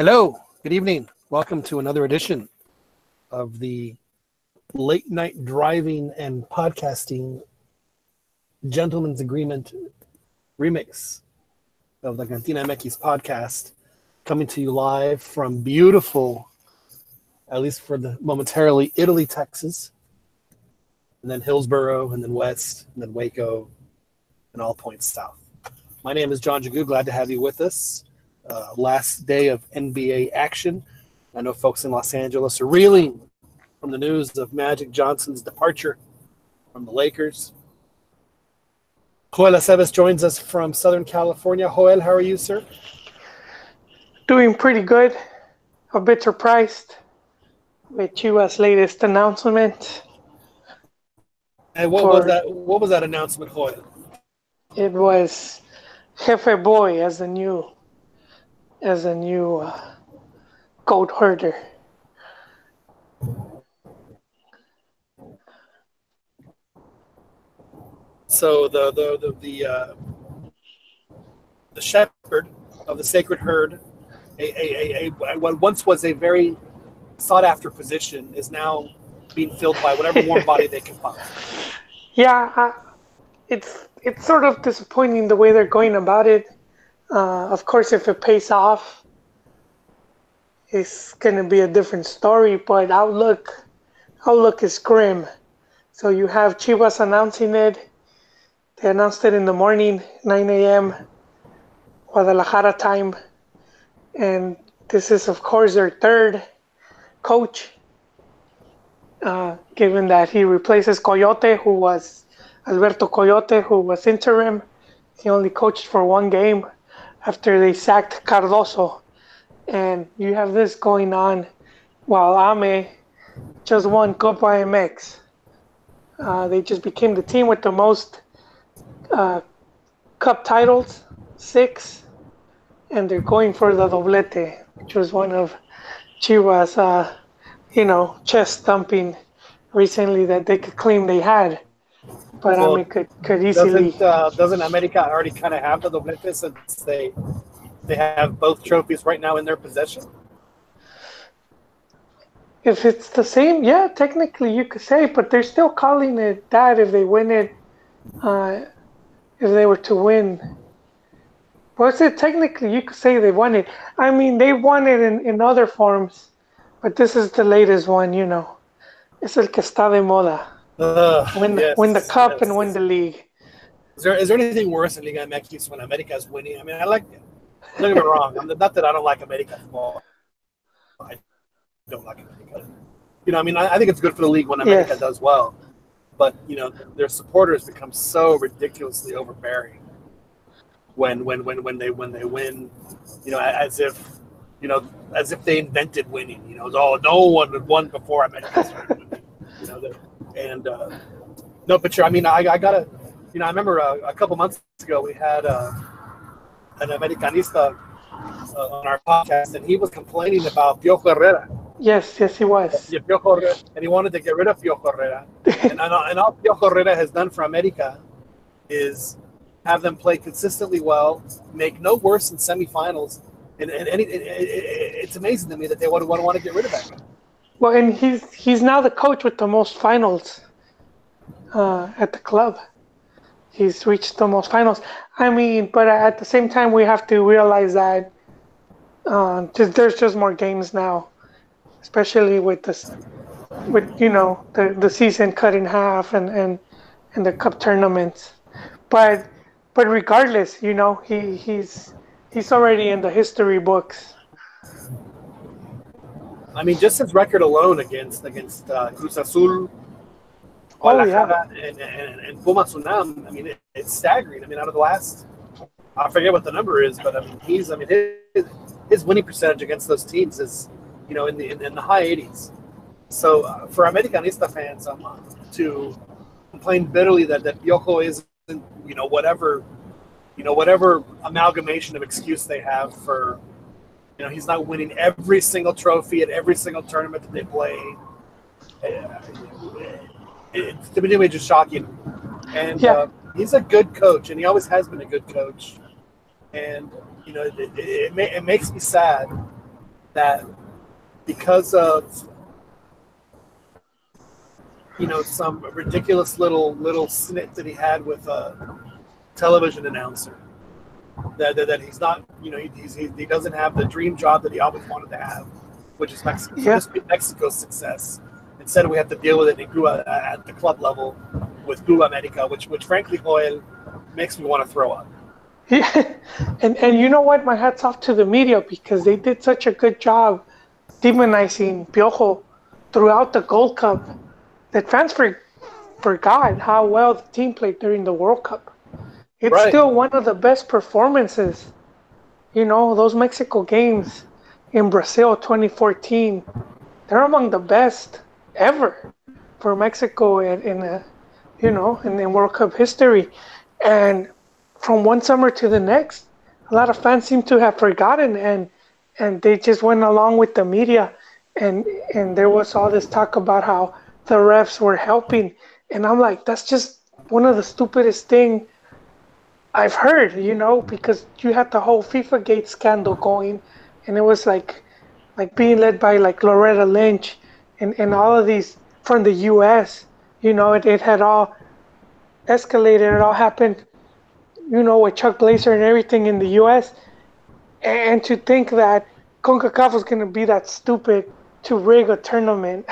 Hello, good evening. Welcome to another edition of the late night driving and podcasting gentleman's agreement remix of the CantinaMX podcast, coming to you live from beautiful, at least for the momentarily, Italy, Texas, and then Hillsborough, and then West, and then Waco, and all points south. My name is John Jagu. Glad to have you with us. Last day of NBA action. I know folks in Los Angeles are reeling from the news of Magic Johnson's departure from the Lakers. Joel Aceves joins us from Southern California. Joel, how are you, sir? Doing pretty good. A bit surprised with Chivas' latest announcement. And what was that announcement, Joel? It was Chivas Boy as a new goat herder. So the shepherd of the sacred herd, what once was a very sought after position, is now being filled by whatever warm body they can find. Yeah, it's sort of disappointing the way they're going about it. Of course, if it pays off, it's going to be a different story, but outlook is grim. So you have Chivas announcing it. They announced it in the morning, 9 a.m. Guadalajara time. And this is, of course, their third coach, given that he replaces Alberto Coyote, who was interim. He only coached for one game after they sacked Cardoso. And you have this going on while Ame just won Copa MX. They just became the team with the most cup titles, 6, and they're going for the doblete, which was one of Chivas, chest thumping recently that they could claim they had. But Ame could easily. Doesn't America already kind of have the doblete since they have both trophies right now in their possession? If it's the same, yeah, technically you could say, but they're still calling it that if they win it, if they were to win. Well, technically you could say they won it. I mean, they won it in other forms, but this is the latest one, Es el que está de moda. Win the cup and win the league. Is there anything worse than Liga MX when America is winning? I mean, I like it. Don't get me wrong. Not that I don't like America football. I don't like America. I think it's good for the league when America does well. But, their supporters become so ridiculously overbearing when they win, as if they invented winning. No one had won before America started winning. No, but sure. I mean, I gotta. I remember a couple months ago we had an Americanista on our podcast, and he was complaining about Piojo Herrera. Yes, he was. Yeah, Piojo Herrera, and he wanted to get rid of Piojo Herrera. and all Piojo Herrera has done for America is have them play consistently well, make no worse in semifinals, and it's amazing to me that they want to get rid of that guy. Well, and he's now the coach with the most finals at the club. He's reached the most finals. I mean, but at the same time, we have to realize that there's just more games now, especially with the season cut in half and the cup tournaments. But regardless, he's already in the history books. I mean, just his record alone against Cruz Azul. And Pumas Unam, I mean, it's staggering. I mean, out of the last, I forget what the number is, but I mean, his winning percentage against those teams is, in the high 80s. So for Americanista fans, to complain bitterly that Piojo isn't, whatever amalgamation of excuse they have for, he's not winning every single trophy at every single tournament that they play. It's to me just shocking. And he's a good coach, and he always has been a good coach. And it makes me sad that because of some ridiculous little snit that he had with a television announcer, that he's not, he doesn't have the dream job that he always wanted to have, which is Mexico. So Yeah. this be Mexico's success. Instead, we have to deal with it in Cuba at the club level with Cuba America, which frankly, Joel, makes me want to throw up. Yeah. And you know what? My hat's off to the media because they did such a good job demonizing Piojo throughout the Gold Cup that fans forgot how well the team played during the World Cup. It's Right, still one of the best performances. Those Mexico games in Brazil 2014, they're among the best ever for Mexico in World Cup history. And from one summer to the next, a lot of fans seem to have forgotten and they just went along with the media and and there was all this talk about how the refs were helping. And I'm like, that's just one of the stupidest thing I've heard, because you had the whole FIFA Gate scandal going, and it was like being led by like Loretta Lynch and all of these from the U.S. It had all escalated. It all happened, with Chuck Blazer and everything in the U.S. And to think that CONCACAF was going to be that stupid to rig a tournament,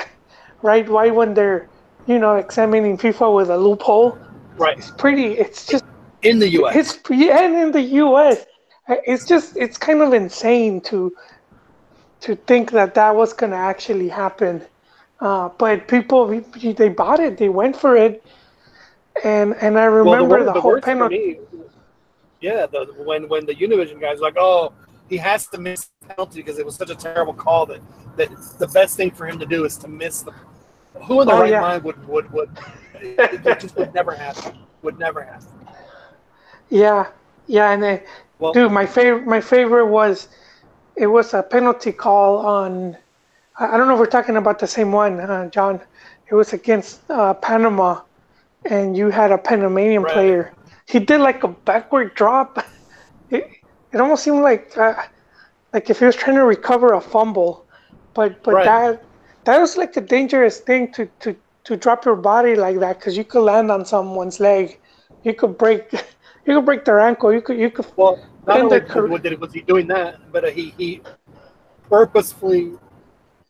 right? Why when they're, examining FIFA with a loophole? right. It's pretty. It's just In the U.S. It's yeah, and in the U.S., it's kind of insane to think that that was going to actually happen. But people they bought it, they went for it, and I Well, the remember word the the whole worst for penalty. me, yeah, when the Univision guys were like, oh, he has to miss the penalty because it was such a terrible call that the best thing for him to do is to miss the. Who in the Oh right yeah, mind would it just would never happen. Would never happen. yeah, yeah, and then, Well, dude, my favorite was it was a penalty call on. I don't know if we're talking about the same one, John. It was against Panama, and you had a Panamanian right, player. He did like a backward drop. It, it almost seemed like if he was trying to recover a fumble, but right. that was like a dangerous thing to drop your body like that because you could land on someone's leg, you could break you could break their ankle, you could Well, not end only their career. was he doing that, but he purposefully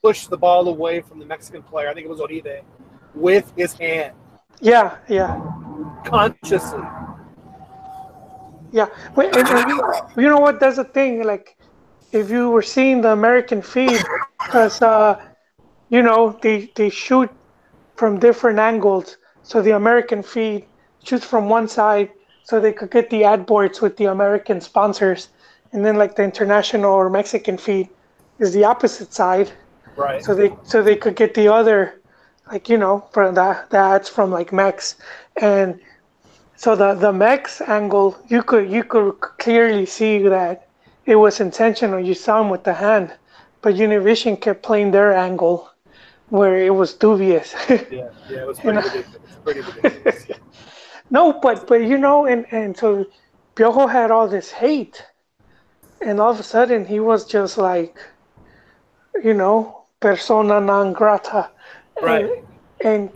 pushed the ball away from the Mexican player. I think it was Oribe with his hand, Yeah, yeah, consciously. yeah. And you know what? That's the thing. Like if you were seeing the American feed, because they shoot from different angles. So the American feed shoots from one side so they could get the ad boards with the American sponsors. And then like the international or Mexican feed is the opposite side. Right. So they could get the other for the ads from like Mex. And so the Mex angle you could clearly see that it was intentional. You saw him with the hand, but Univision kept playing their angle where it was dubious. Yeah, yeah, it was and pretty ridiculous. Pretty ridiculous. No, but and so Piojo had all this hate, and all of a sudden he was just like persona non grata, and Right.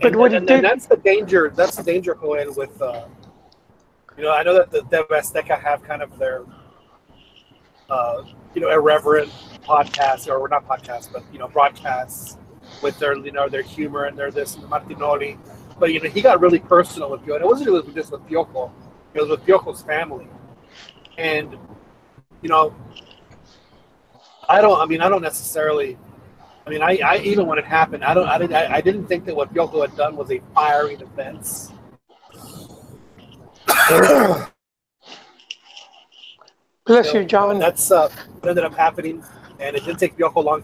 but what he And did, that's the danger. That's the danger, Joel, with I know that the Dev Azteca have kind of their irreverent podcasts, or not podcasts, but broadcasts with their their humor and their this and the Martinoli. But he got really personal with Piojo. It wasn't really just with Piojo. It was with Piojo's family. And you know, I don't necessarily. I even when it happened, I didn't think that what Piojo had done was a firing offense. bless you, John. That's what ended up happening, and it didn't take Piojo long.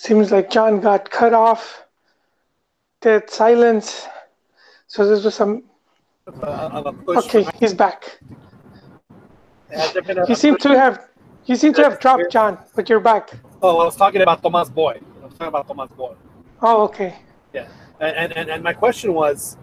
Seems like John got cut off. Dead silence. So this was some. Of a push for Okay, my. he's back. Has there been You a seem push to have. You seem to have dropped, career? John, but you're back. Oh, I was talking about Tomas Boy. Oh, okay. Yeah, and my question was,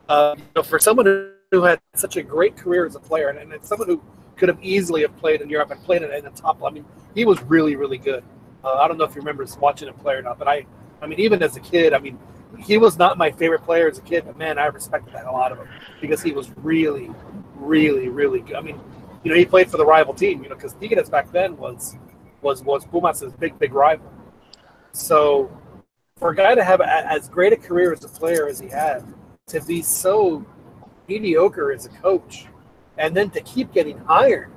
for someone who had such a great career as a player, and someone who could have easily have played in Europe and played in the top. I mean, he was really, really good. I don't know if you remember watching him play or not, but I mean, even as a kid, I mean, he was not my favorite player as a kid, but man, I respected that a lot of him because he was really, really, really good. I mean, he played for the rival team, because Tigres back then was Pumas' big rival. So for a guy to have as great a career as a player as he had, to be so mediocre as a coach, and then to keep getting hired,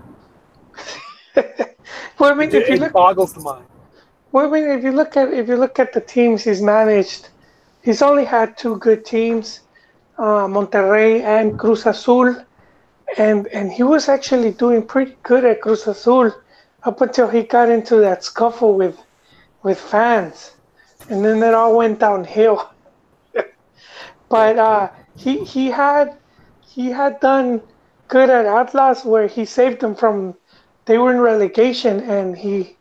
Well, I mean, if you it look, boggles the mind. well, I mean, if you look at the teams he's managed, he's only had two good teams, Monterrey and Cruz Azul, and he was actually doing pretty good at Cruz Azul up until he got into that scuffle with fans, and then it all went downhill. But he had done good at Atlas, where he saved them from, they were in relegation, and he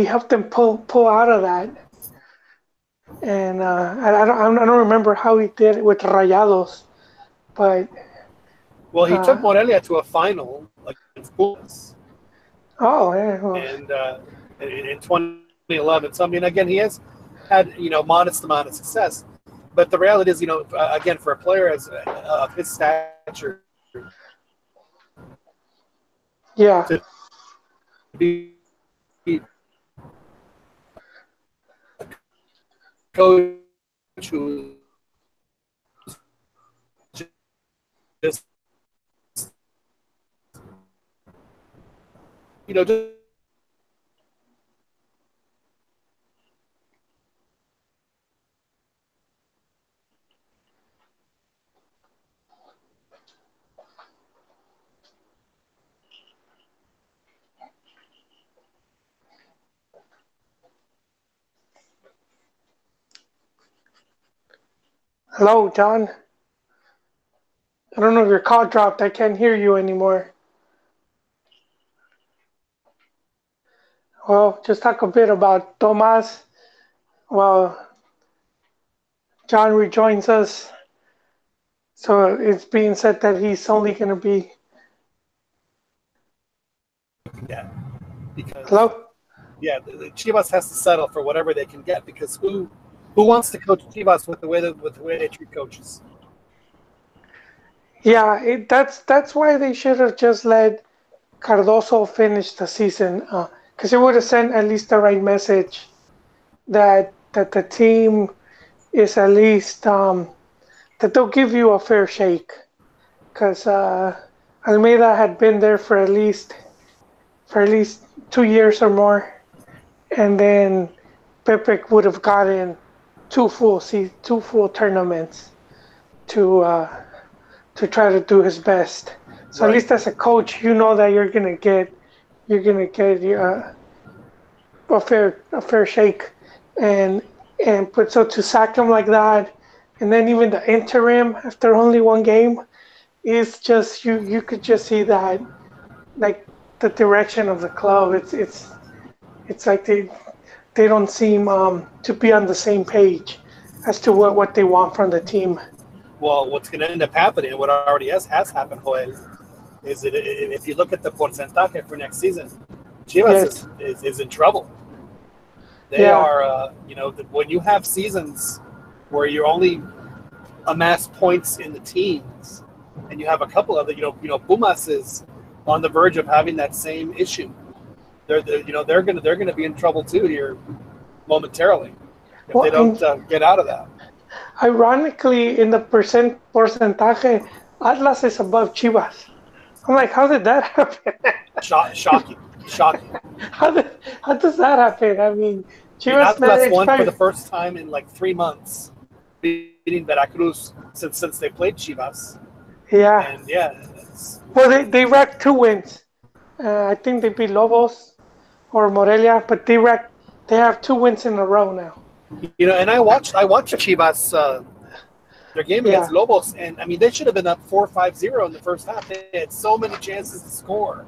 helped them pull out of that. And I don't remember how he did it with Rayados, but Well, he took Morelia to a final against Pumas, oh yeah, well, and in 2011. So I mean, again, he has had modest amount of success, but the reality is, again, for a player of his stature yeah. to be coach who just just Hello, John. I don't know if your call dropped. I can't hear you anymore. Well, just talk a bit about Tomas. Well, John rejoins us. So it's being said that he's only going to be. yeah, because Hello? the Chivas has to settle for whatever they can get, because who wants to coach Chivas with the way they treat coaches? Yeah, that's why they should have just let Cardoso finish the season, because it would have sent at least the right message that the team is at least that they'll give you a fair shake, because Almeida had been there for at least 2 years or more, and then Pepe would have gotten two full tournaments to try to do his best. So at Right. least as a coach, you know that you're gonna get a fair shake, and but so to sack him like that, and then even the interim after only one game, is just you could just see that, like, the direction of the club. It's like they don't seem to be on the same page as to what they want from the team. Well, what's going to end up happening, and what already has happened, Joel, is that if you look at the porcentaje for next season, Chivas Yes. is in trouble. They Yeah. are, when you have seasons where you only amass points in the teens, and you have a couple of the, Pumas is on the verge of having that same issue. They're gonna be in trouble too here momentarily if Well, they don't get out of that. ironically, in the percentage, Atlas is above Chivas. I'm like, how did that happen? Shocking. How does that happen? I mean, The Chivas Atlas managed won for the five. first time in like 3 months, beating Veracruz since they played Chivas. Yeah. And yeah, Well, they racked two wins. I think they beat Lobos or Morelia, but they racked They have 2 wins in a row now. And I watched Chivas their game against Yeah. Lobos, and I mean they should have been up 4-5-0 in the first half. They had so many chances to score.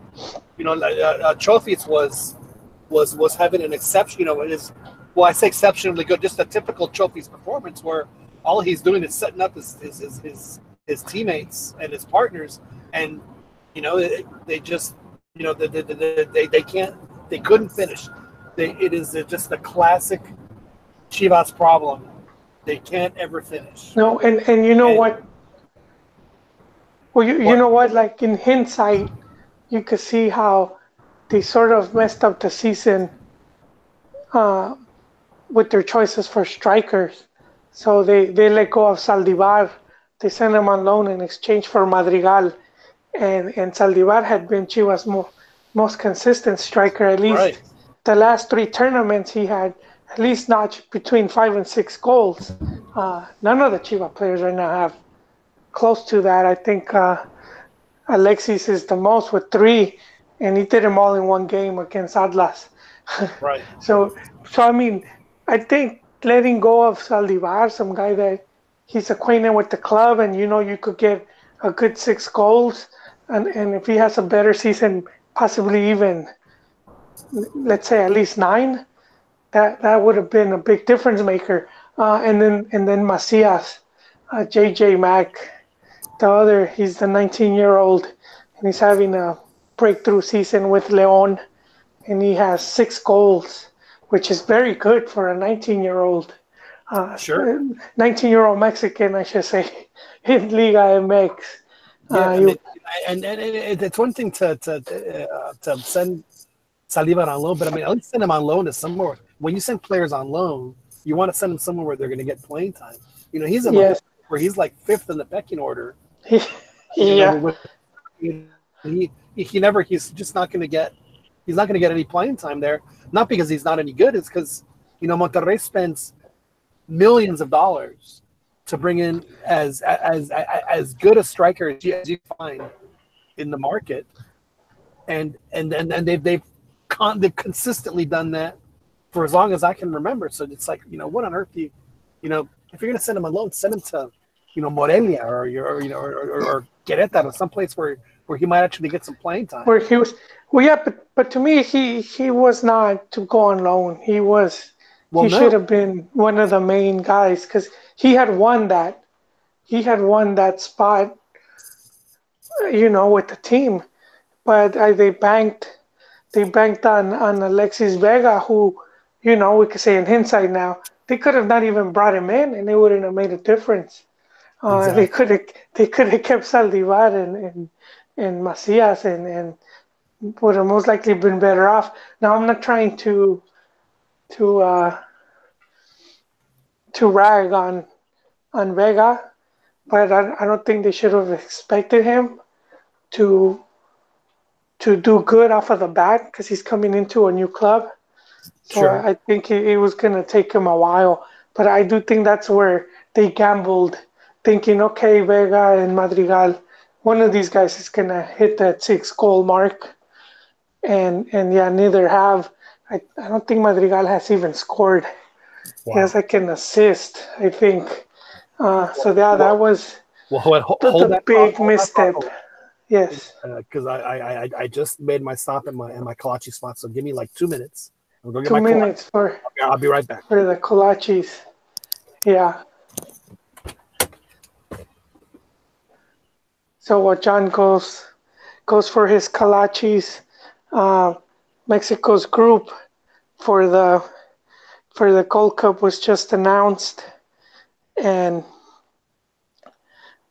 Trophies was having an exception. I say exceptionally good, just a typical Trophies performance where all he's doing is setting up his teammates and his partners, and they just they couldn't finish. It is just a classic Chivas problem. They can't ever finish. No, and you know And what? Well, you what? know what? Like in hindsight, you could see how they sort of messed up the season uh, with their choices for strikers. So they let go of Saldivar. They sent him on loan in exchange for Madrigal. And Saldivar had been Chivas' most consistent striker. At Right. least the last 3 tournaments, he had at least notched between 5 and 6 goals. None of the Chivas players right now have close to that. I think Alexis is the most with 3, and he did them all in one game against Atlas. Right. so, I mean, I think letting go of Saldivar, some guy that he's acquainted with the club, and you could get a good 6 goals, and if he has a better season, possibly even, let's say at least 9, that would have been a big difference maker. And then Macias, JJ Mack, he's the 19-year-old, and he's having a breakthrough season with Leon, and he has 6 goals, which is very good for a 19-year-old. Sure. 19-year-old Mexican, I should say, in Liga MX. Yeah, and it's one thing to send Saliba on loan, but I mean at least send him on loan to somewhere. When you send players on loan, you want to send them somewhere where they're going to get playing time. He's in Yes. where he's like 5th in the pecking order. Yeah. He's just not going to get. He's not going to get any playing time there. Not because he's not any good. It's because Monterrey spends millions of dollars to bring in as good a striker as you find in the market, and they've consistently done that for as long as I can remember. So it's like, what on earth do you, if you're going to send him alone, send him to, Morelia or Querétaro, or someplace where he might actually get some playing time. Where he was, well, yeah, but to me, he was not to go on loan. He should have been one of the main guys because he had won that spot, with the team. But they banked on Alexis Vega, who, we could say in hindsight now, they could have not even brought him in, and it wouldn't have made a difference. Exactly. They could have kept Saldivar and Macias, and would have most likely been better off. Now I'm not trying to rag on Vega, but I don't think they should have expected him to do good off of the bat because he's coming into a new club. So Sure. I think it was going to take him a while. But I do think that's where they gambled, thinking, okay, Vega and Madrigal, one of these guys is going to hit that 6-goal mark. And yeah, neither have. I don't think Madrigal has even scored. Wow. He has like an assist, I think. So yeah, that was the big misstep. Yes. Because I just made my stop in my kolache spot, so give me like 2 minutes. I'll go get 2 minutes for I'll be right back. for the kolaches. Yeah. So what John goes for his kolaches. Mexico's group for the Gold Cup was just announced, and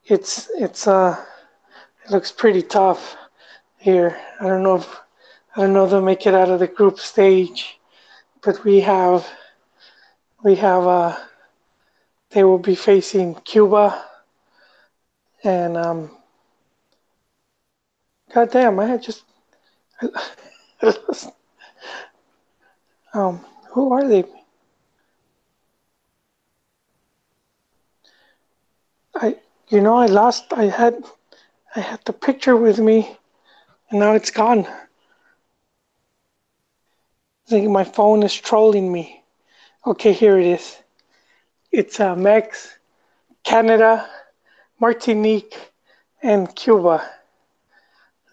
it looks pretty tough here. I don't know if they'll make it out of the group stage, but we have they will be facing Cuba, and goddamn, I had just who are they? I had the picture with me, and now it's gone. think my phone is trolling me. Okay, here it is. It's Mex, Canada, Martinique, and Cuba.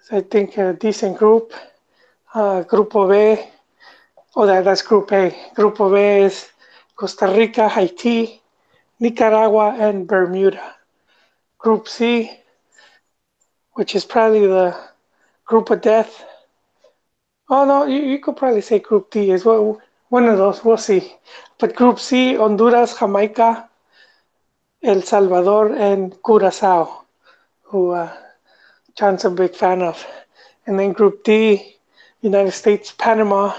So I think a decent group. Grupo B. Oh, that's Group A. Grupo B is Costa Rica, Haiti, Nicaragua, and Bermuda. Group C, which is probably the group of death. Oh no, you could probably say Group D as well. One of those, we'll see. But Group C, Honduras, Jamaica, El Salvador, and Curacao, who John's a big fan of. And then Group D, United States, Panama,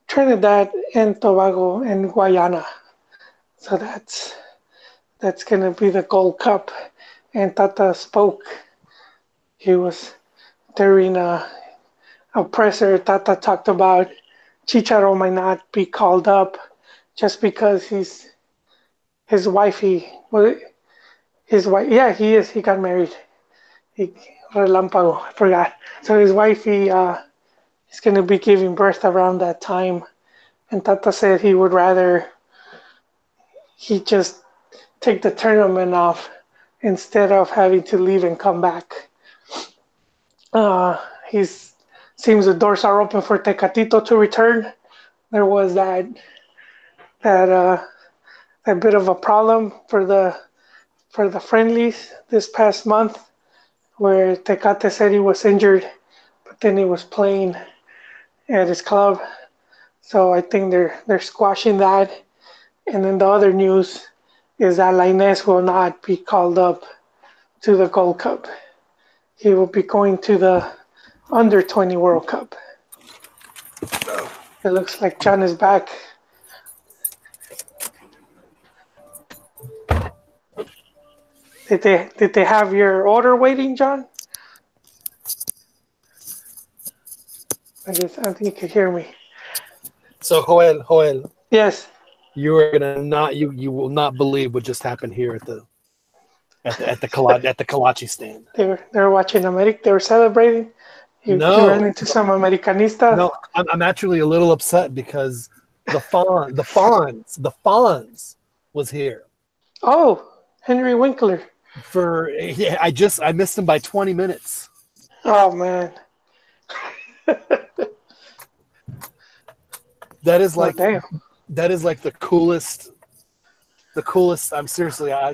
Trinidad, and Tobago, and Guyana. So that's gonna be the Gold Cup. And Tata spoke. He was during a presser. Tata talked about Chicharo might not be called up just because his wifey. Well, his wife. Yeah, he is. He got married. Relampago. I forgot. So his wifey is gonna be giving birth around that time, and Tata said he would rather he just take the tournament off instead of having to leave and come back. He's seems the doors are open for Tecatito to return. There was that bit of a problem for the friendlies this past month, where Tecate said he was injured, but then he was playing at his club. So I think they're squashing that. And then the other news is that Lainez will not be called up to the Gold Cup. He will be going to the Under 20 World Cup. It looks like John is back. Did they have your order waiting, John? I think you could hear me. So Joel. Yes. You are you will not believe what just happened here at the Kolache stand. They were watching America. They were celebrating. You ran into some Americanista. No, I'm actually a little upset because the Fonz was here. Oh, Henry Winkler. I missed him by 20 minutes. Oh man. That is like the coolest. I'm seriously. I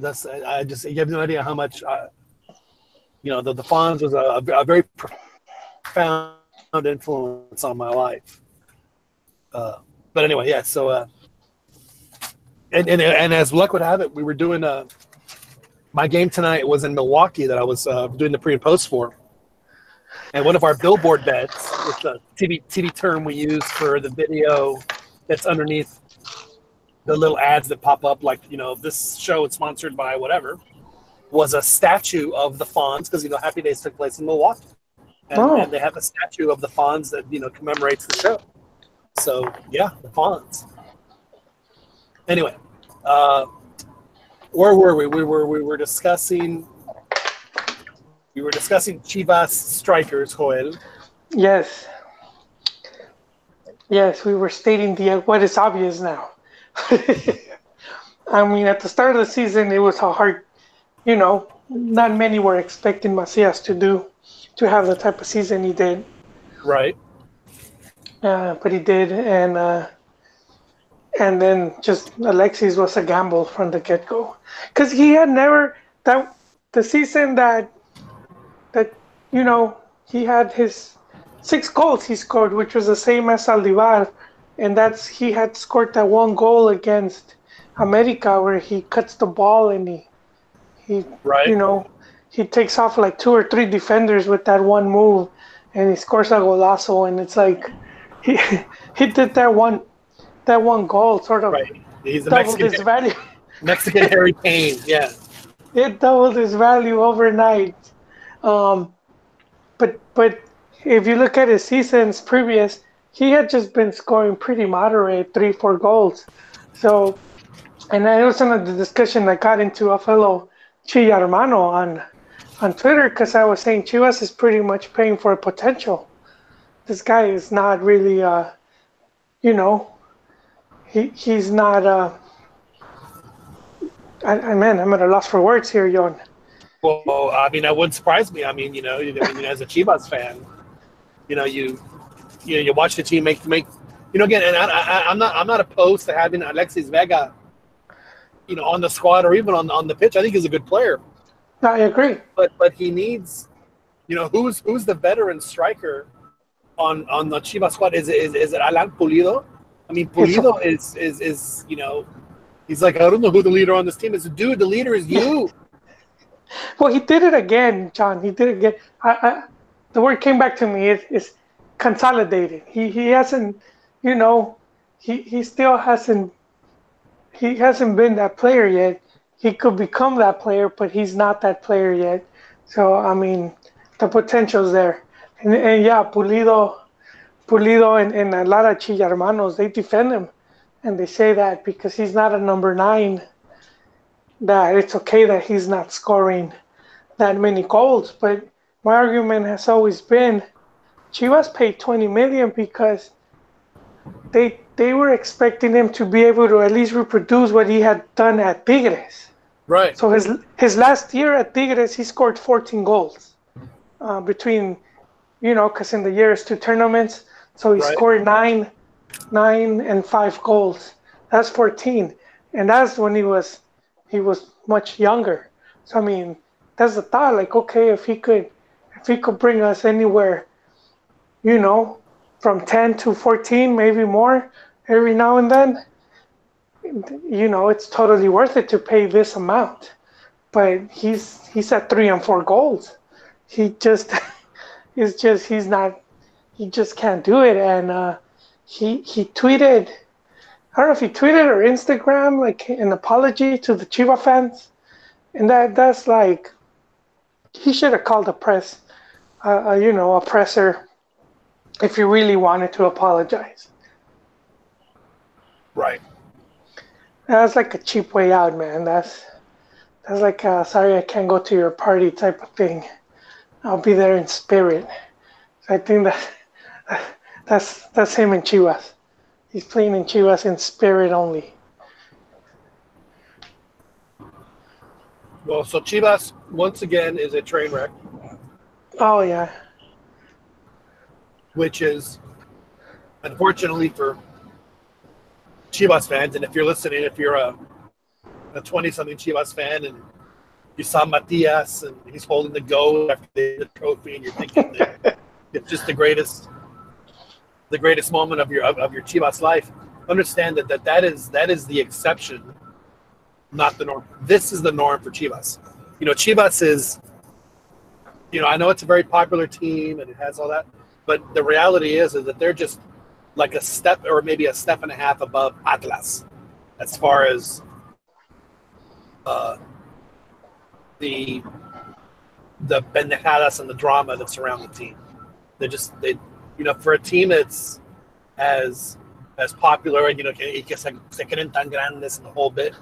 just you have no idea how much. The Fonz was a very profound influence on my life. But anyway, yeah. So, and as luck would have it, we were doing my game tonight was in Milwaukee that I was doing the pre and post for, and one of our billboard bets, with the TV term we use for the video that's underneath the little ads that pop up, like, this show is sponsored by whatever, was a statue of the Fonz, because, Happy Days took place in Milwaukee. And they have a statue of the Fonz that, commemorates the show. So, yeah, the Fonz. Anyway, where were we? We were discussing Chivas strikers, Joel. Yes. Yes, we were stating what is obvious now. I mean, at the start of the season, it was a hard, not many were expecting Macias to have the type of season he did. Right. But he did, and then just Alexis was a gamble from the get-go, because he had never the season that he had his 6 goals he scored, which was the same as Saldivar. And he had scored that one goal against America where he cuts the ball and he right. He takes off like 2 or 3 defenders with that one move, and he scores a golazo. And it's like he did that one goal sort of right. He's a doubled his value. Mexican Harry Kane, yeah. It doubled his value overnight. But if you look at his seasons previous, he had just been scoring pretty moderate 3-4 goals. So, and I was in the discussion I got into a fellow Chi Hermano on Twitter, because I was saying Chivas is pretty much paying for potential. This guy is not really you know, he's not. Man, I'm at a loss for words here, Yon. Well, I mean, that wouldn't surprise me. I mean, as a Chivas fan, you watch the team make, again, and I'm not opposed to having Alexis Vega, on the squad or even on the pitch. I think he's a good player, I agree. but he needs, who's the veteran striker on the Chivas squad? Is it Alan Pulido? I mean, Pulido is he's like, I don't know who the leader on this team is. Dude, the leader is you. Well, he did it again, John. He did it again. The word came back to me is consolidated. He hasn't, he still hasn't been that player yet. He could become that player, but he's not that player yet. So I mean, the potential's there. And yeah, Pulido and a lot of Chillarmanos, they defend him, and they say that because he's not a number 9, that it's okay that he's not scoring that many goals. But my argument has always been Chivas paid 20 million because they were expecting him to be able to at least reproduce what he had done at Tigres. Right. So his last year at Tigres, he scored 14 goals between, because in the years 2 tournaments, so he scored 9 and 5 goals. That's 14, and that's when he was much younger. So I mean, that's the thought. Like, okay, if he could bring us anywhere, from 10 to 14, maybe more, every now and then, it's totally worth it to pay this amount. But he's at 3 and 4 goals. He just he just can't do it. And he tweeted, I don't know if he tweeted or Instagram, like an apology to the Chiva fans, and that's like, he should have called a press, a presser, if he really wanted to apologize. Right. That's like a cheap way out, man. That's like, sorry, I can't go to your party type of thing. I'll be there in spirit. So I think that's him in Chivas. He's playing in Chivas in spirit only. Well, so Chivas once again is a train wreck. Oh yeah. Which is, unfortunately for Chivas fans, and if you're listening, if you're a 20-something Chivas fan and you saw Matias and he's holding the goal after the trophy, and you're thinking that it's just the greatest moment of your Chivas life, understand that is the exception, not the norm. This is the norm for Chivas. Chivas is, I know it's a very popular team and it has all that, but the reality is that they're just like a step or maybe a step and a half above Atlas as far as the pendejadas and the drama that surround the team. They for a team that's as popular and que se creen tan grandes and the whole bit.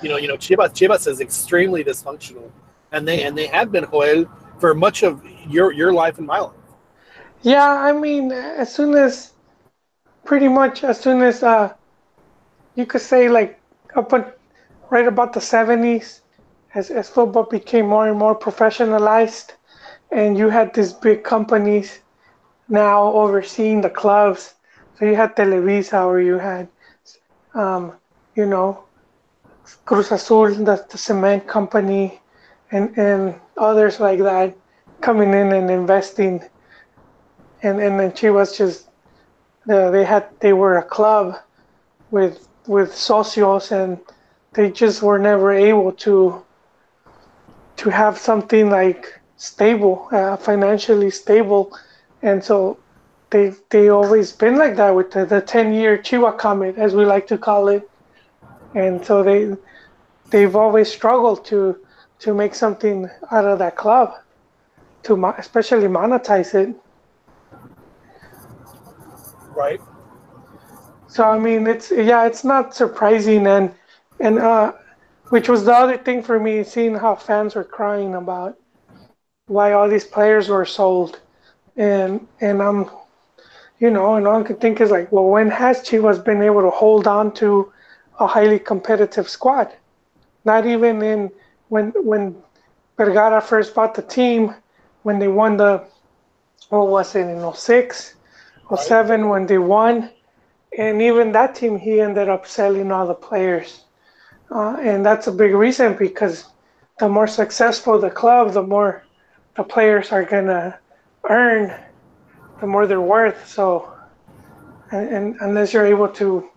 Chivas is extremely dysfunctional, and they have been, Joel, for much of your life and my life. Yeah, I mean, pretty much as soon as you could say, like, right about the 70s, as football became more and more professionalized, and you had these big companies now overseeing the clubs. So you had Televisa, or you had, Cruz Azul, the cement company, and others like that coming in and investing. And then Chivas just, they were a club with socios, and they just were never able to have something like stable, financially stable. And so they always been like that with the 10-year Chiva comet, as we like to call it. And so they've always struggled to make something out of that club, to especially monetize it. Right. So I mean, it's not surprising, and which was the other thing for me, seeing how fans were crying about why all these players were sold, and and all I could think is like, well, when has Chivas been able to hold on to a highly competitive squad? Not even in when Vergara first bought the team, when they won what was it, in '06, Right. '07 when they won. And even that team, he ended up selling all the players. And that's a big reason because the more successful the club, the more the players are going to earn, the more they're worth. So, and unless you're able to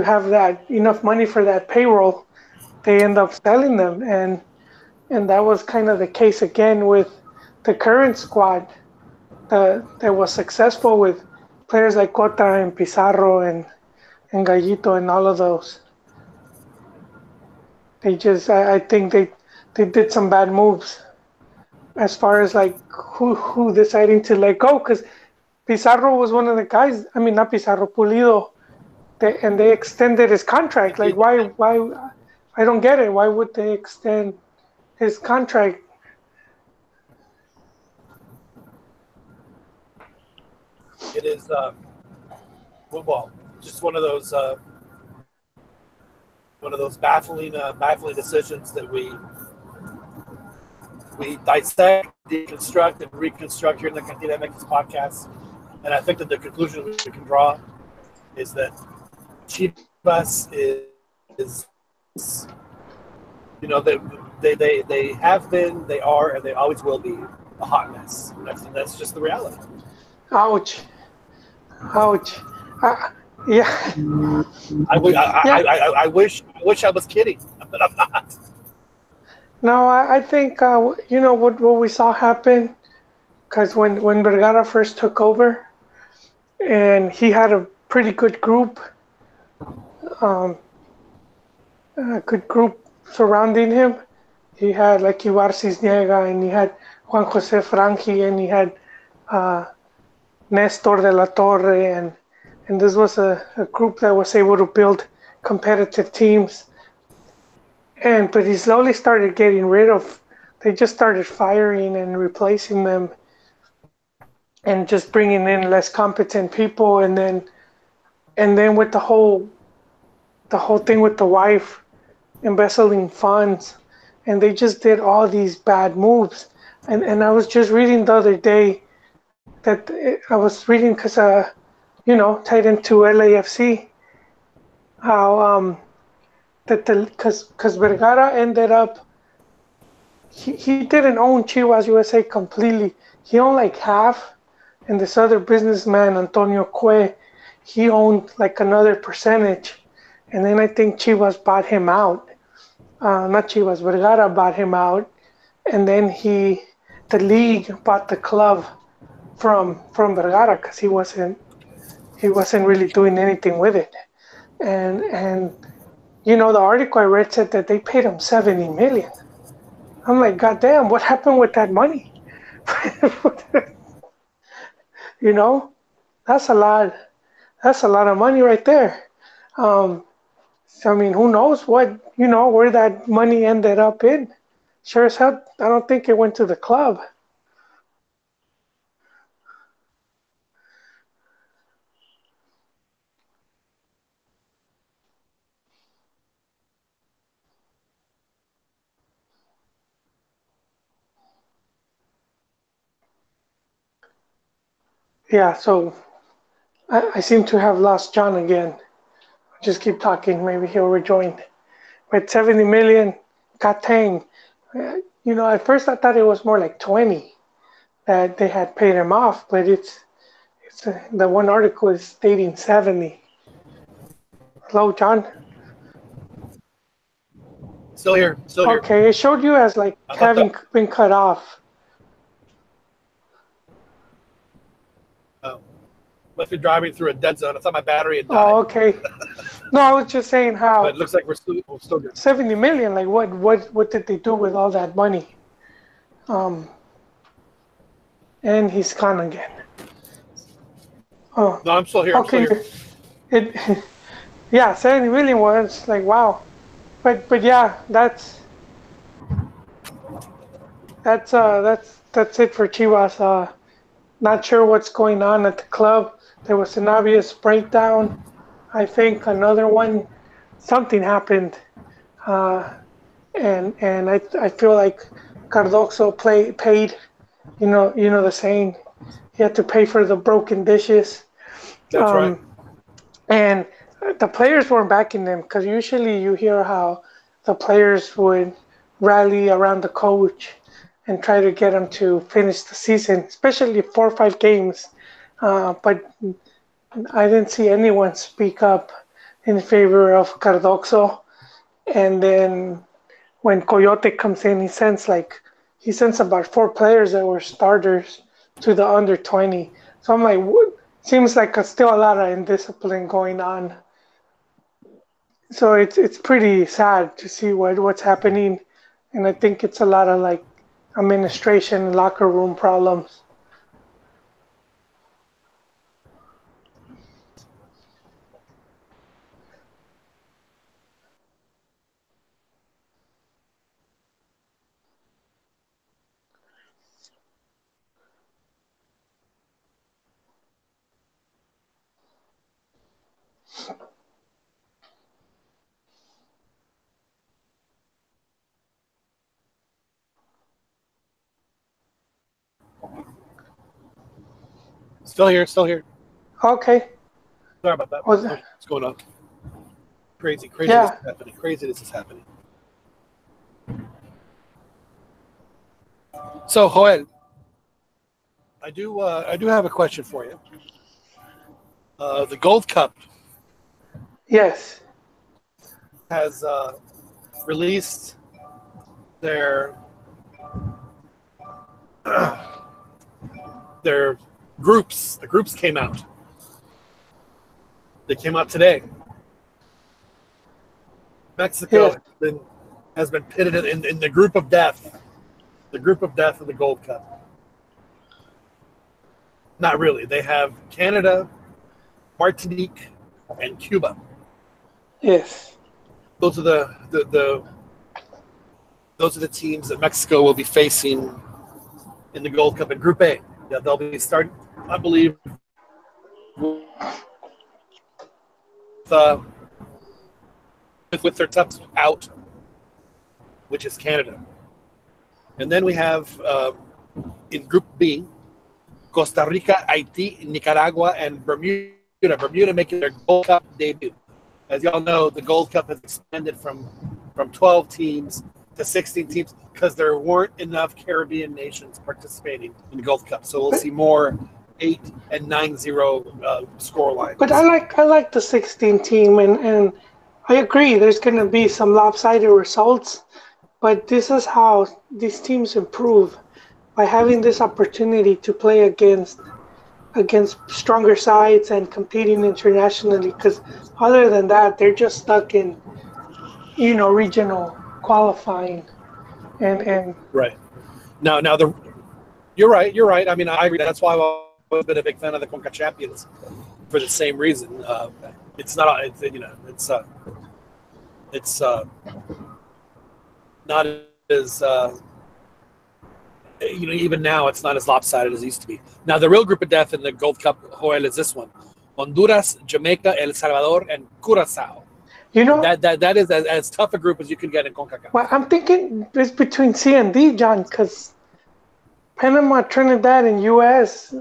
have that enough money for that payroll, they end up selling them. And that was kind of the case again with the current squad that was successful with players like Cota and Pizarro and Gallito and all of those. I think they did some bad moves as far as like who deciding to let go, because Pizarro was one of the guys. I mean, not Pizarro, Pulido, and they extended his contract. Like, why? I don't get it. Why would they extend his contract? It is football. Just one of those baffling decisions that we dissect, deconstruct, and reconstruct here in the CantinaMX podcast. And I think that the conclusion we can draw is that Chivas is they have been, they are, and they always will be a hot mess. That's just the reality. Ouch! Ouch! Yeah. I wish I was kidding, but I'm not. No, I think what we saw happen, because when Vergara first took over, and he had a pretty good group, um, a good group surrounding him. He had like Ibar Cisniega, and he had Juan Jose Franchi, and he had uh, Nestor de la Torre, and this was a group that was able to build competitive teams. But he slowly started getting rid of. They just started firing and replacing them, and just bringing in less competent people, and then with the whole thing with the wife embezzling funds, and they just did all these bad moves. And I was just reading the other day that I was reading because tied into LAFC, how that because Vergara ended up, he didn't own Chivas USA completely. He owned like half, and this other businessman Antonio Cue, he owned like another percentage, and then I think Chivas bought him out. Not Chivas, Vergara bought him out, and then the league bought the club from Vergara because he wasn't really doing anything with it, and the article I read said that they paid him 70 million. I'm like, God damn, what happened with that money? you know, that's a lot. That's a lot of money right there. So, I mean, who knows where that money ended up in? Sure as hell, I don't think it went to the club. Yeah, so I seem to have lost John again. Just keep talking, maybe he'll rejoin. But 70 million, god dang. At first I thought it was more like 20 that they had paid him off, but it's the one article is stating 70. Hello, John. Still here. Okay, it showed you as like having been cut off. Oh, must be driving through a dead zone. I thought my battery had died. Oh, okay. No, I was just saying how. But it looks like we're still good. 70 million. Like what did they do with all that money? And he's gone again. Oh. No, I'm still here. Okay. Yeah, 70 million was like wow. But yeah, that's it for Chivas. Not sure what's going on at the club. There was an obvious breakdown. I think another one, something happened, uh, and I feel like Cardoso paid. You know the saying. He had to pay for the broken dishes. That's right. And the players weren't backing them because usually you hear how the players would rally around the coach and try to get him to finish the season, especially 4 or 5 games. But I didn't see anyone speak up in favor of Cardoxo. And then when Coyote comes in, he sends about 4 players that were starters to the under 20. So I'm like, what? Seems like still a lot of indiscipline going on. So it's pretty sad to see what's happening, and I think it's a lot of like administration, locker room problems. Still here, still here. Okay. Sorry about that. Was What's going on? Crazy, craziness yeah. is happening. Craziness is happening. So, Joel, I do have a question for you. The Gold Cup Yes. has released their their groups. The groups came out. They came out today. Mexico Yes. has been pitted in the group of death. The group of death of the Gold Cup. Not really. They have Canada, Martinique, and Cuba. Yes. Those are those are the teams that Mexico will be facing in the Gold Cup in Group A. Yeah, they'll be starting, I believe, uh, with their top out, which is Canada. And then we have in Group B, Costa Rica, Haiti, Nicaragua, and Bermuda. Bermuda making their Gold Cup debut. As y'all know, the Gold Cup has expanded from 12 teams to 16 teams because there weren't enough Caribbean nations participating in the Gold Cup. So we'll see more 8 and 9-0 score lines. But I like the 16 team, and I agree. There's going to be some lopsided results, but this is how these teams improve by having this opportunity to play against stronger sides and competing internationally. Because other than that, they're just stuck in regional qualifying, and Right. Now you're right. You're right. I mean, I agree. That's why I've always been a big fan of the Conca Champions for the same reason. It's not. It's not as even now it's not as lopsided as it used to be. Now the real group of death in the Gold Cup, Joel, is this one: Honduras, Jamaica, El Salvador, and Curacao. That is as tough a group as you can get in CONCACAF. Well, I'm thinking it's between C and D, John, because Panama, Trinidad, and U.S.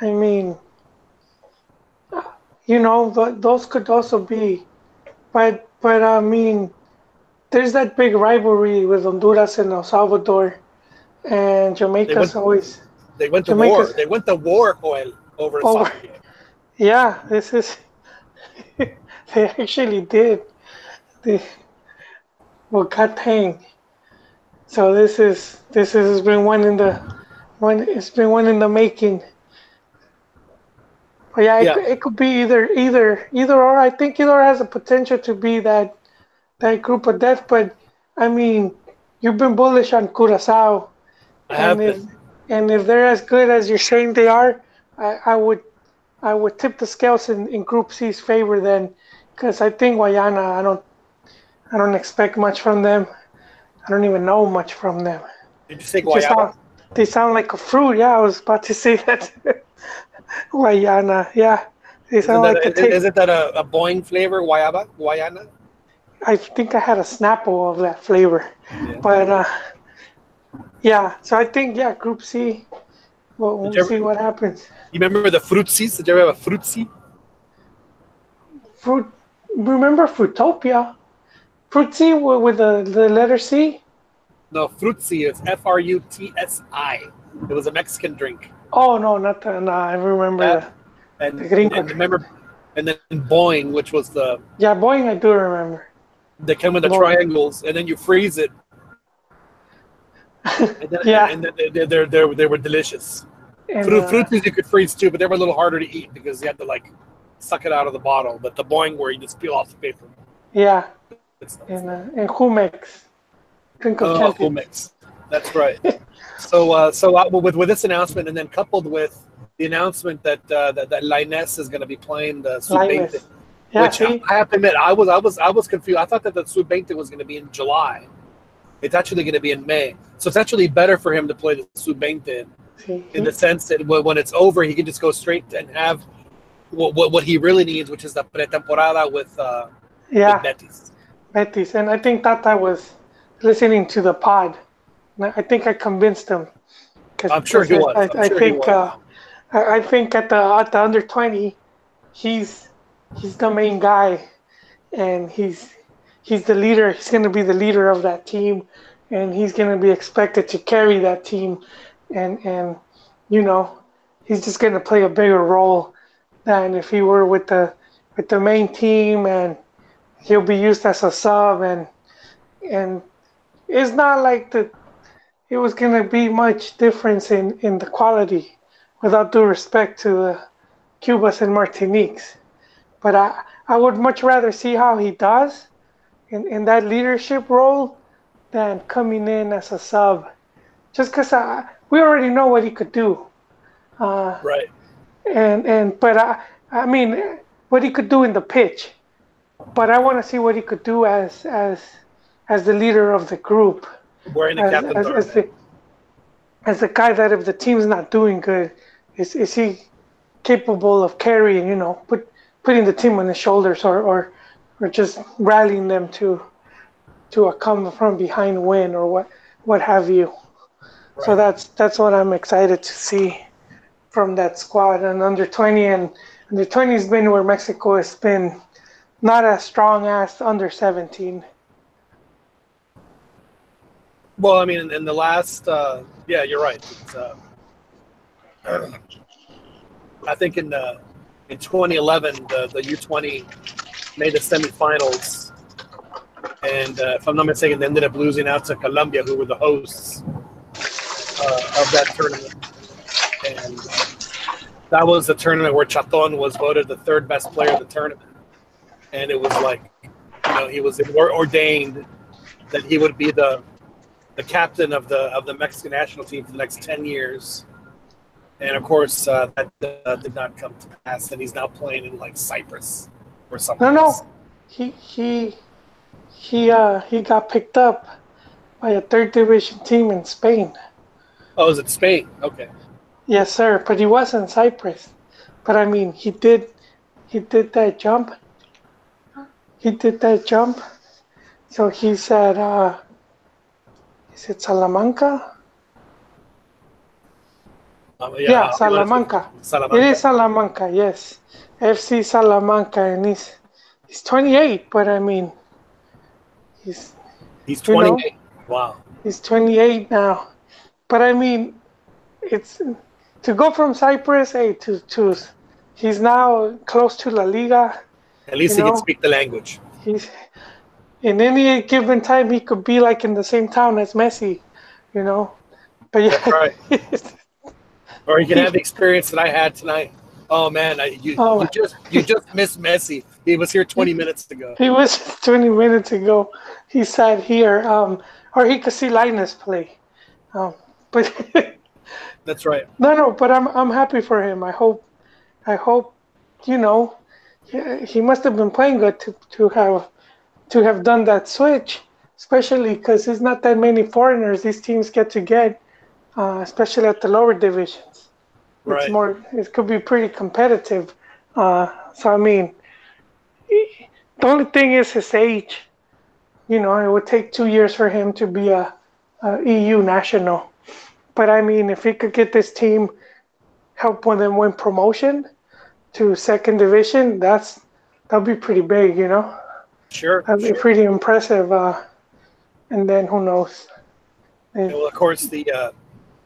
I mean, those could also be, but I mean, there's that big rivalry with Honduras and El Salvador, and Jamaica's always. They went to war. They went to war, Joel, over soccer game. Yeah, this is. They actually did. God dang. So this has been one in the It's been one in the making. But yeah, it could be either or. I think either has the potential to be that group of death. But I mean, you've been bullish on Curacao, and if they're as good as you're saying they are, I would tip the scales in Group C's favor then, because I think Guyana, I don't expect much from them. I don't even know much from them. Did you say Guayana? They sound like a fruit. Yeah, I was about to say that. Guayana. Yeah, they Isn't sound that like a taste. isn't that a Boeing flavor? Guayaba, Guayana. I think I had a Snapple of that flavor, Yeah. but yeah. So I think Group C. Well, Did we'll you ever? see what happens. You remember the fruitzies? Did you ever have a fruitzie? Fruit. Remember Fruitopia? Fruitsy with the letter C. No, frutzi. It's FRUTSI. It was a Mexican drink. Oh no, not the. No, I remember Yeah. the green And one. remember, and then Boeing, which was Yeah, Boeing. I do remember. they come in the Boeing. triangles, and then you freeze it, Yeah, and then they were delicious. and Fruities you could freeze too, but they were a little harder to eat because you had to like suck it out of the bottle. But the Boeing where you just peel off the paper. yeah, It's and Jumex. Drink of champions. mix. That's right. With this announcement, and then coupled with the announcement that that Lainez is going to be playing the Sub-20, Yeah, which see? I have to admit, I was confused. I thought that the Sub-20 was going to be in July. It's actually going to be in May, so it's actually better for him to play the Sub-20 in the sense that when it's over, he can just go straight and have what he really needs, which is the pretemporada with Betis. Betis. And I think Tata was listening to the pod. I think I convinced him. I'm sure he was. I think at the under 20, he's the main guy, and he's the leader. He's going to be the leader of that team, and he's going to be expected to carry that team, and he's just going to play a bigger role than if he were with the main team, and he'll be used as a sub, and it's not like it was going to be much difference in the quality, without due respect to the Cubas and Martiniques. But I would much rather see how he does in that leadership role than coming in as a sub. Just because we already know what he could do. Right. But I mean, what he could do in the pitch. But I want to see what he could do as the leader of the group. Wearing the captain as the guy that if the team's not doing good, is he capable of carrying, putting the team on his shoulders or just rallying them to a come from behind win or what have you. Right. So that's what I'm excited to see from that squad. And under 20 and under 20 has been where Mexico has been not as strong as under 17. Well, I mean, in the last, yeah, you're right. It's, I think in 2011, the U20 made the semifinals, and if I'm not mistaken, they ended up losing out to Colombia, who were the hosts of that tournament. And that was the tournament where Chaton was voted the third best player of the tournament, and it was like, he was ordained that he would be the captain of the Mexican national team for the next 10 years. And of course, that did not come to pass, and he's now playing in like Cyprus or something. No, he got picked up by a third division team in Spain. Oh, is it Spain? Okay. Yes, sir. But he was in Cyprus. But I mean, he did that jump. He did that jump. So he's at is it Salamanca? Yeah, Salamanca. It is Salamanca, yes. FC Salamanca, and he's 28, but I mean, he's 28. Wow. He's 28 now, but I mean, it's to go from Cyprus, to he's now close to La Liga. At least he can speak the language. He's in any given time he could be like in the same town as Messi, But yeah, that's right. Or he can have the experience that I had tonight. Oh man, you just missed Messi. He was here 20 minutes ago. He was 20 minutes ago. He sat here, or he could see Linus play. But that's right. No, but I'm happy for him. I hope, he must have been playing good to have done that switch, especially because there's not that many foreigners these teams get especially at the lower divisions. It's Right. more. It could be pretty competitive. So I mean, the only thing is his age. You know, it would take 2 years for him to be a EU national. But I mean, if he could get this team, help them win promotion to second division, that'd be pretty big. You know, Sure. that'd be pretty impressive. And then who knows? And well, of course, the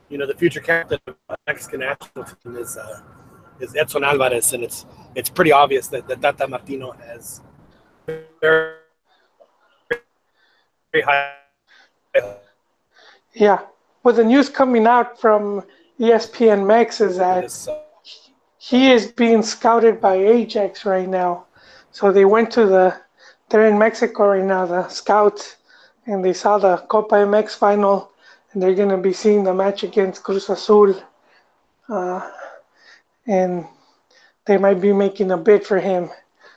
the future captain of the Mexican national team is Edson Alvarez, and it's pretty obvious that Tata Martino has very, very high. Yeah. Well, the news coming out from ESPN is that This, he is being scouted by Ajax right now. So they're in Mexico right now, the scouts, and they saw the Copa MX final, and they're going to be seeing the match against Cruz Azul. And they might be making a bid for him.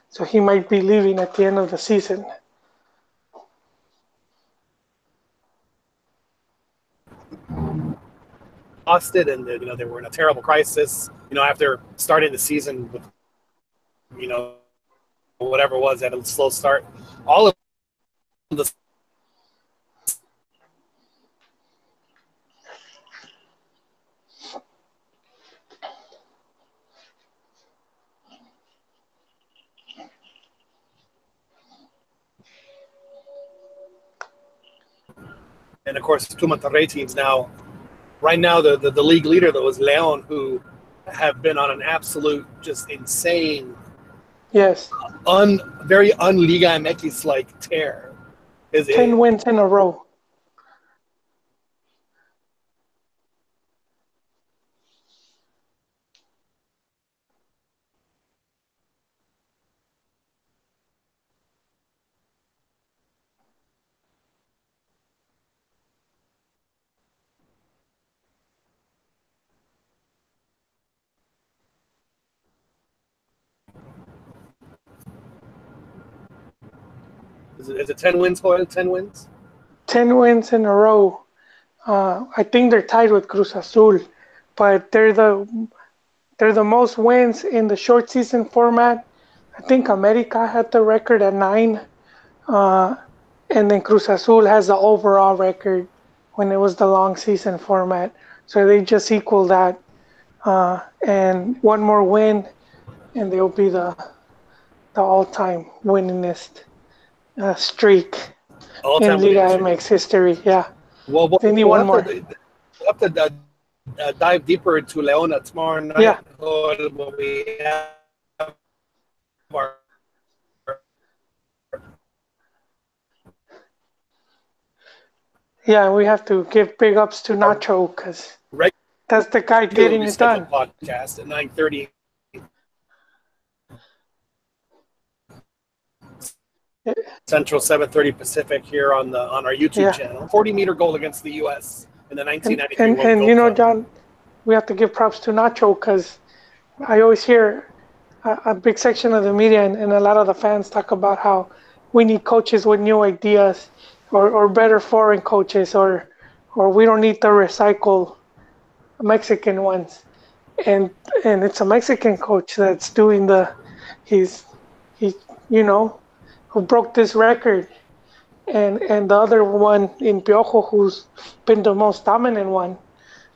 So he might be leaving at the end of the season. lost it, and they were in a terrible crisis. After starting the season with whatever it was, at a slow start, all of the and of course two Monterrey teams now. Right now, the league leader that was Leon, who have been on an absolute just insane, Yes. very un-Liga MX like tear. 10 wins in a row. Is it 10 wins, Hoyle? 10 wins? 10 wins in a row. I think they're tied with Cruz Azul, but they're the most wins in the short season format. I think America had the record at 9, and then Cruz Azul has the overall record when it was the long season format. So they just equal that, and one more win, and they'll be the all-time winningest streak All-time in Liga winning MX history. Yeah. Well, They need one more. We'll have to dive deeper into Leona tomorrow night. Yeah. When we have our Yeah, we have to give big ups to Nacho because that's the guy getting it done. Podcast at 9:30 Central, 7:30 Pacific here on our YouTube channel. 40-meter goal against the U.S. in the 1993 World Cup. And you know, John, we have to give props to Nacho because I always hear a big section of the media and a lot of the fans talk about how we need coaches with new ideas or better foreign coaches or we don't need to recycle Mexican ones. And it's a Mexican coach that's doing who broke this record. And the other one in Piojo, who's been the most dominant one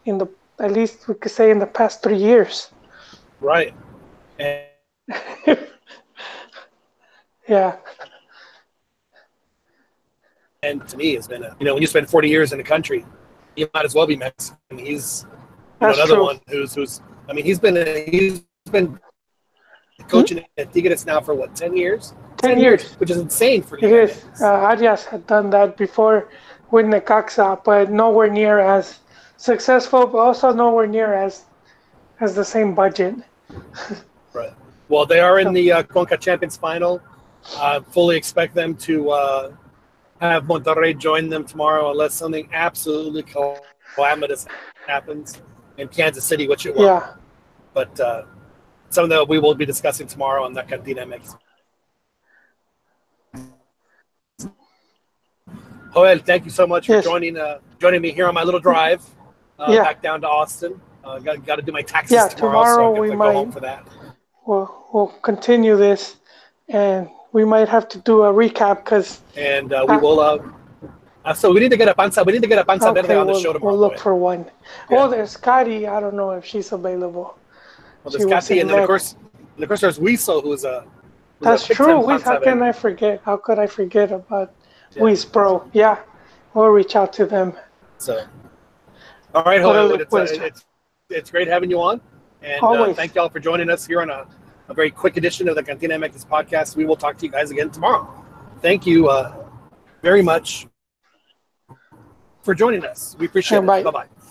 at least we could say in the past 3 years. Right. Yeah. And to me, it's been when you spend 40 years in the country, you might as well be Mexican. He's another one who's he's been coaching at Tigres now for what, 10 years? 10 years, which is insane for you. It is. Arias had done that before with Necaxa, but nowhere near as successful, but also nowhere near as the same budget. Right. Well, they are in the Conca Champions final. Fully expect them to have Monterrey join them tomorrow unless something absolutely calamitous happens in Kansas City, which it will. Yeah. But something that we will be discussing tomorrow on the CantinaMX. Joel, thank you so much for joining me here on my little drive. Yeah. back down to Austin. Got to do my taxes Yeah, tomorrow, so tomorrow I get we to go home might for that. we'll continue this, and we might have to do a recap because And we will. So we need to get a panza. We need to get a panza verde okay, on the show we'll tomorrow, look boy. for one. Yeah. Oh, there's Scotty. I don't know if she's available. Well, She there's was Katy, in and then of Met. course there's Weasel, who's a That's big true. time Whis, how panza can verde. I forget? How could I forget about Yeah. Whis Pro? Yeah, we'll reach out to them. So, all right, What a Joel, liquid. it's great having you on, and Always. thank y'all for joining us here on a very quick edition of the CantinaMX podcast. We will talk to you guys again tomorrow. Thank you very much for joining us. We appreciate it. Bye. Bye-bye.